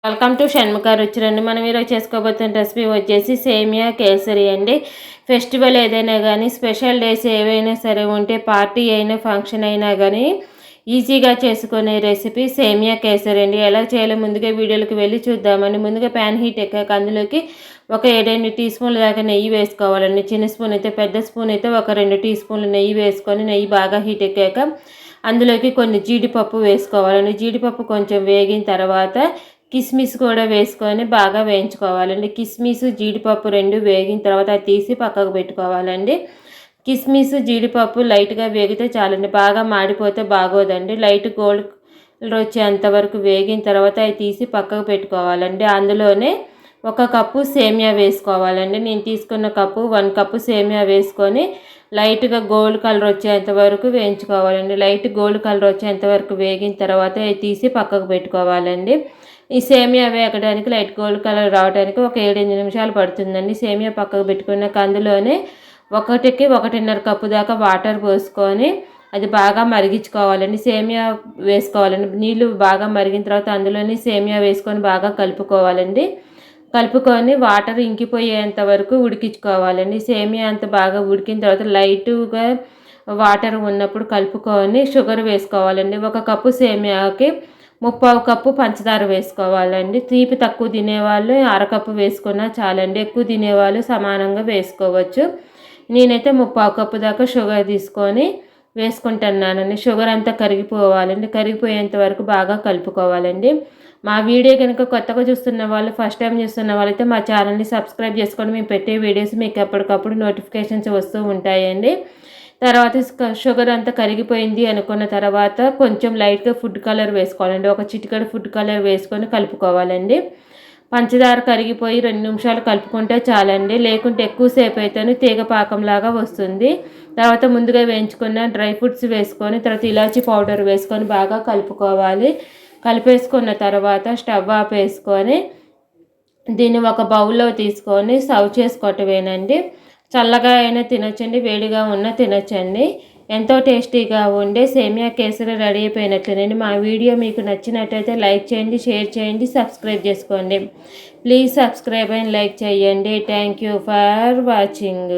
Welcome to Shanmukha రుచులండి. మనం ఈరోజు చేసుకోబోతున్న recipe వచ్చేసి సేమియా కేసరి అండి. ఫెస్టివల్ ఏదైనా కానీ, స్పెషల్ డేస్ ఏవైనా సరే ఉంటే, పార్టీ అయినా ఫంక్షన్ అయినా కానీ ఈజీగా చేసుకునే రెసిపీ సేమియా కేసరి అండి. ఎలా చేయాలో ముందుగా వీడియోలోకి వెళ్ళి చూద్దామండి. ముందుగా ప్యాన్ హీట్ ఎక్కాక అందులోకి ఒక 7 టీ స్పూన్ల దాకా నెయ్యి వేసుకోవాలండి. చిన్న స్పూన్ అయితే, పెద్ద స్పూన్ అయితే ఒక 2 టీ స్పూన్లు నెయ్యి వేసుకొని, నెయ్యి బాగా హీట్ ఎక్కాక అందులోకి కొన్ని జీడిపప్పు వేసుకోవాలండి. జీడిపప్పు కొంచెం వేగిన తర్వాత కిస్మిస్ కూడా వేసుకొని బాగా వేయించుకోవాలండి. కిస్మిస్ జీడిపప్పు రెండు వేగిన తర్వాత అది తీసి పక్కకు పెట్టుకోవాలండి. కిస్మిస్ జీడిపప్పు లైట్గా వేగితే చాలండి, బాగా మాడిపోతే బాగోదండి. లైట్ గోల్డ్ కలర్ వచ్చేంత వరకు వేగిన తర్వాత అవి తీసి పక్కకు పెట్టుకోవాలండి. అందులోనే 1 కప్పు సేమియా వేసుకోవాలండి. నేను తీసుకున్న కప్పు 1 కప్పు సేమియా వేసుకొని లైట్గా గోల్డ్ కలర్ వచ్చేంత వరకు వేయించుకోవాలండి. లైట్ గోల్డ్ కలర్ వచ్చేంత వరకు వేగిన తర్వాత అవి తీసి పక్కకు పెట్టుకోవాలండి. ఈ సేమియా వేగడానికి లైట్ గోల్డ్ కలర్ రావడానికి ఒక 7-8 నిమిషాలు పడుతుందండి. సేమియా పక్కకు పెట్టుకున్నాక అందులోనే 1కి 1.5 కప్పు దాకా వాటర్ పోసుకొని అది బాగా మరిగించుకోవాలండి. సేమియా వేసుకోవాలండి. నీళ్ళు బాగా మరిగిన తర్వాత అందులోని సేమియా వేసుకొని బాగా కలుపుకోవాలండి. కలుపుకొని వాటర్ ఇంకిపోయేంత వరకు ఉడికించుకోవాలండి. సేమియా అంత బాగా ఉడికిన తర్వాత లైట్గా వాటర్ ఉన్నప్పుడు కలుపుకొని షుగర్ వేసుకోవాలండి. 1 కప్పు సేమియాకి 3/4 కప్పు పంచదార వేసుకోవాలండి. తీపి తక్కువ తినేవాళ్ళు 1/2 కప్పు వేసుకున్నా చాలండి. ఎక్కువ తినేవాళ్ళు సమానంగా వేసుకోవచ్చు. నేనైతే 3/4 కప్పు దాకా షుగర్ తీసుకొని వేసుకుంటున్నానండి. షుగర్ అంతా కరిగిపోవాలండి. కరిగిపోయేంత వరకు బాగా కలుపుకోవాలండి. మా వీడియో కనుక కొత్తగా చూస్తున్న వాళ్ళు, ఫస్ట్ టైం చూస్తున్న వాళ్ళైతే మా ఛానల్ని సబ్స్క్రైబ్ చేసుకొని మేము పెట్టే వీడియోస్ మీకు ఎప్పటికప్పుడు నోటిఫికేషన్స్ వస్తూ ఉంటాయండి. తర్వాత షుగర్ అంతా కరిగిపోయింది అనుకున్న తర్వాత కొంచెం లైట్గా ఫుడ్ కలర్ వేసుకోవాలండి. ఒక చిటికెడు ఫుడ్ కలర్ వేసుకొని కలుపుకోవాలండి. పంచదార కరిగిపోయి 2 నిమిషాలు కలుపుకుంటే చాలండి. లేకుంటే ఎక్కువసేపు అయితేనే తీగ పాకంలాగా వస్తుంది. తర్వాత ముందుగా వేయించుకున్న డ్రై ఫ్రూట్స్ వేసుకొని తర్వాత ఇలాచీ పౌడర్ వేసుకొని బాగా కలుపుకోవాలి. కలిపేసుకున్న తర్వాత స్టవ్ ఆపేసుకొని దీన్ని ఒక బౌల్లో తీసుకొని సర్వ్ చేసుకోవటమేనండి. చల్లగా అయినా తినొచ్చండి, వేడిగా ఉన్నా తినొచ్చండి. ఎంతో టేస్టీగా ఉండే సేమియా కేసరి రెడీ అయిపోయినట్లేనండి. మా వీడియో మీకు నచ్చినట్టయితే లైక్ చేయండి, షేర్ చేయండి, సబ్స్క్రైబ్ చేసుకోండి. ప్లీజ్ సబ్స్క్రైబ్ అండ్ లైక్ చేయండి. Thank you for watching.